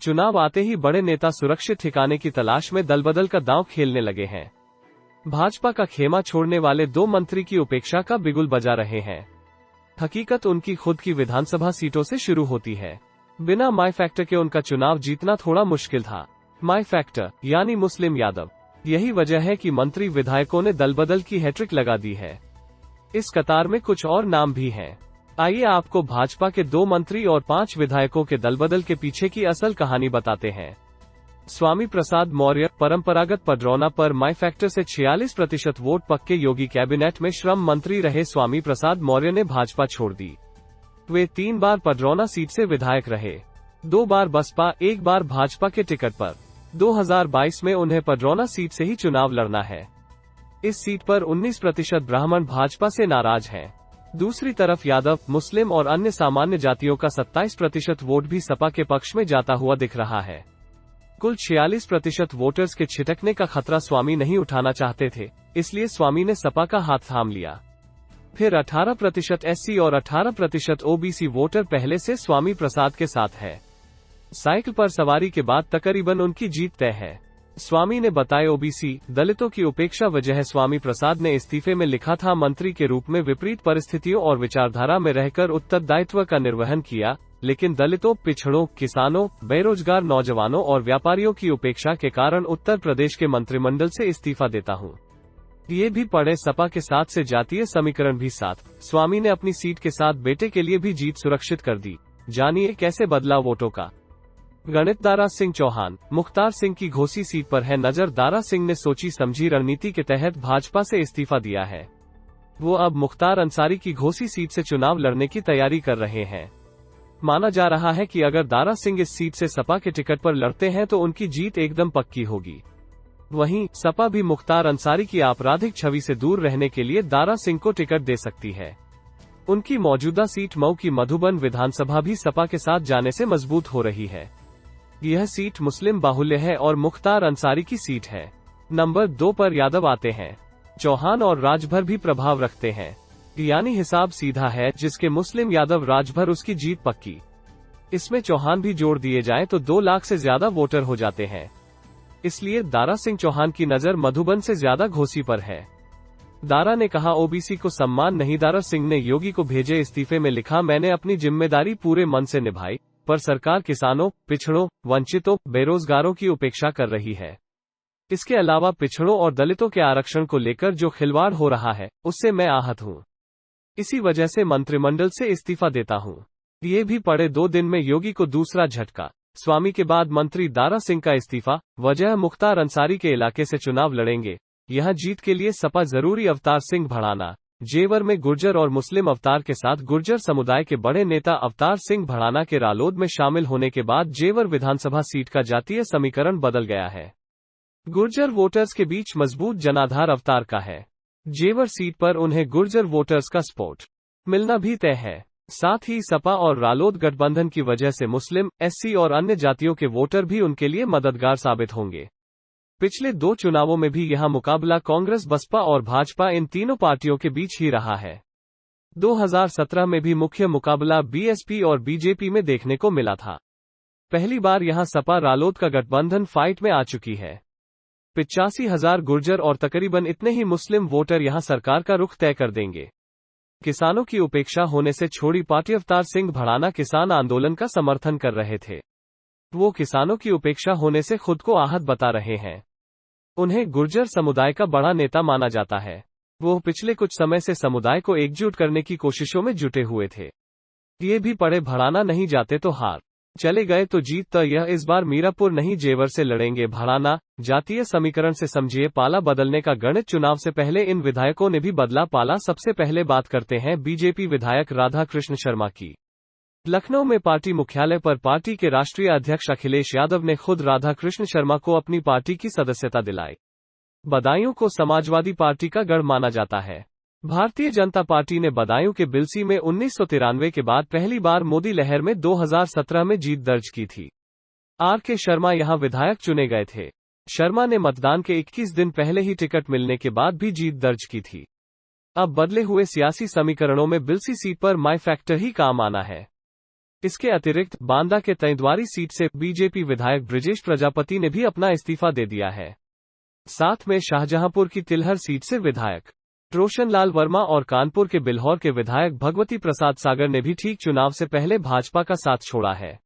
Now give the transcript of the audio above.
चुनाव आते ही बड़े नेता सुरक्षित ठिकाने की तलाश में दलबदल का दांव खेलने लगे हैं। भाजपा का खेमा छोड़ने वाले 2 मंत्री की उपेक्षा का बिगुल बजा रहे हैं। हकीकत उनकी खुद की विधानसभा सीटों से शुरू होती है। बिना माई फैक्टर के उनका चुनाव जीतना थोड़ा मुश्किल था। माई फैक्टर यानी मुस्लिम यादव। यही वजह है कि मंत्री विधायकों ने दलबदल की हैट्रिक लगा दी है। इस कतार में कुछ और नाम भी हैं। आइए आपको भाजपा के 2 मंत्री और 5 विधायकों के दलबदल के पीछे की असल कहानी बताते हैं। स्वामी प्रसाद मौर्य परंपरागत पडरौना पर माई फैक्टर से 46% वोट पक्के। योगी कैबिनेट में श्रम मंत्री रहे स्वामी प्रसाद मौर्य ने भाजपा छोड़ दी। वे 3 बार पडरौना सीट से विधायक रहे, 2 बार बसपा, 1 बार भाजपा के टिकट पर। 2022 में उन्हें पडरौना सीट से ही चुनाव लड़ना है। इस सीट पर 19% ब्राह्मण भाजपा से नाराज हैं। दूसरी तरफ यादव, मुस्लिम और अन्य सामान्य जातियों का 27% वोट भी सपा के पक्ष में जाता हुआ दिख रहा है। कुल 46% वोटर्स के छिटकने का खतरा स्वामी नहीं उठाना चाहते थे, इसलिए स्वामी ने सपा का हाथ थाम लिया। फिर 18% एससी और 18% ओबीसी वोटर पहले से स्वामी प्रसाद के साथ है। साइकिल पर सवारी के बाद तकरीबन उनकी जीत तय है। स्वामी ने बताए ओबीसी दलितों की उपेक्षा वजह। स्वामी प्रसाद ने इस्तीफे में लिखा था, मंत्री के रूप में विपरीत परिस्थितियों और विचारधारा में रहकर उत्तरदायित्व का निर्वहन किया, लेकिन दलितों, पिछड़ों, किसानों, बेरोजगार नौजवानों और व्यापारियों की उपेक्षा के कारण उत्तर प्रदेश के मंत्रिमंडल से इस्तीफा देता हूं। ये भी पड़े सपा के साथ से जातीय समीकरण भी साथ। स्वामी ने अपनी सीट के साथ बेटे के लिए भी जीत सुरक्षित कर दी। जानिए कैसे बदला वोटों का गणित। दारा सिंह चौहान मुख्तार सिंह की घोसी सीट पर है नजर। दारा सिंह ने सोची समझी रणनीति के तहत भाजपा से इस्तीफा दिया है। वो अब मुख्तार अंसारी की घोसी सीट से चुनाव लड़ने की तैयारी कर रहे हैं। माना जा रहा है कि अगर दारा सिंह इस सीट से सपा के टिकट पर लड़ते हैं तो उनकी जीत एकदम पक्की होगी। वहीं सपा भी मुख्तार अंसारी की आपराधिक छवि से दूर रहने के लिए दारा सिंह को टिकट दे सकती है। उनकी मौजूदा सीट मऊ की मधुबन विधानसभा भी सपा के साथ जाने से मजबूत हो रही है। यह सीट मुस्लिम बाहुल्य है और मुख्तार अंसारी की सीट है। नंबर 2 पर यादव आते हैं। चौहान और राजभर भी प्रभाव रखते हैं, यानी हिसाब सीधा है, जिसके मुस्लिम यादव राजभर उसकी जीत पक्की। इसमें चौहान भी जोड़ दिए जाए तो 2 लाख से ज्यादा वोटर हो जाते हैं। इसलिए दारा सिंह चौहान की नजर मधुबन से ज्यादा घोसी पर है। दारा ने कहा, ओबीसी को सम्मान नहीं। दारा सिंह ने योगी को भेजे इस्तीफे में लिखा, मैंने अपनी जिम्मेदारी पूरे मन से निभाई, पर सरकार किसानों, पिछड़ों, वंचितों, बेरोजगारों की उपेक्षा कर रही है। इसके अलावा पिछड़ों और दलितों के आरक्षण को लेकर जो खिलवाड़ हो रहा है, उससे मैं आहत हूं। इसी वजह से मंत्रिमंडल से इस्तीफा देता हूं। ये भी पड़े 2 दिन में योगी को दूसरा झटका। स्वामी के बाद मंत्री दारा सिंह का इस्तीफा, वजह मुख्तार अंसारी के इलाके से चुनाव लड़ेंगे। यहां जीत के लिए सपा जरूरी। अवतार सिंह भड़ाना जेवर में गुर्जर और मुस्लिम अवतार के साथ गुर्जर समुदाय के बड़े नेता अवतार सिंह भड़ाना के रालोद में शामिल होने के बाद जेवर विधानसभा सीट का जातीय समीकरण बदल गया है। गुर्जर वोटर्स के बीच मजबूत जनाधार अवतार का है। जेवर सीट पर उन्हें गुर्जर वोटर्स का सपोर्ट मिलना भी तय है। साथ ही सपा और रालोद गठबंधन की वजह से मुस्लिम, एससी और अन्य जातियों के वोटर भी उनके लिए मददगार साबित होंगे। पिछले 2 चुनावों में भी यहां मुकाबला कांग्रेस, बसपा और भाजपा इन तीनों पार्टियों के बीच ही रहा है। 2017 में भी मुख्य मुकाबला बीएसपी और बीजेपी में देखने को मिला था। पहली बार यहां सपा रालोद का गठबंधन फाइट में आ चुकी है। 85,000 गुर्जर और तकरीबन इतने ही मुस्लिम वोटर यहां सरकार का रुख तय कर देंगे। किसानों की उपेक्षा होने से छोड़ी पार्टी। अवतार सिंह भड़ाना किसान आंदोलन का समर्थन कर रहे थे। वो किसानों की उपेक्षा होने से खुद को आहत बता रहे हैं। उन्हें गुर्जर समुदाय का बड़ा नेता माना जाता है। वो पिछले कुछ समय से समुदाय को एकजुट करने की कोशिशों में जुटे हुए थे। ये भी पड़े, भड़ाना नहीं जाते तो हार, चले गए तो जीत। तो यह इस बार मीरापुर नहीं जेवर से लड़ेंगे भड़ाना। जातीय समीकरण से समझिए पाला बदलने का गणित। चुनाव से पहले इन विधायकों ने भी बदला पाला। सबसे पहले बात करते हैं बीजेपी विधायक राधा कृष्ण शर्मा की। लखनऊ में पार्टी मुख्यालय पर पार्टी के राष्ट्रीय अध्यक्ष अखिलेश यादव ने खुद राधा कृष्ण शर्मा को अपनी पार्टी की सदस्यता दिलाई। बदायूं को समाजवादी पार्टी का गढ़ माना जाता है। भारतीय जनता पार्टी ने बदायूं के बिलसी में 1993 के बाद पहली बार मोदी लहर में 2017 में जीत दर्ज की थी। आर.के. शर्मा यहां विधायक चुने गए थे। शर्मा ने मतदान के 21 दिन पहले ही टिकट मिलने के बाद भी जीत दर्ज की थी। अब बदले हुए सियासी समीकरणों में बिलसी सीट पर माई फैक्टर ही काम आना है। इसके अतिरिक्त बांदा के तैंदवारी सीट से बीजेपी विधायक ब्रिजेश प्रजापति ने भी अपना इस्तीफा दे दिया है। साथ में शाहजहांपुर की तिलहर सीट से विधायक रोशनलाल वर्मा और कानपुर के बिल्हौर के विधायक भगवती प्रसाद सागर ने भी ठीक चुनाव से पहले भाजपा का साथ छोड़ा है।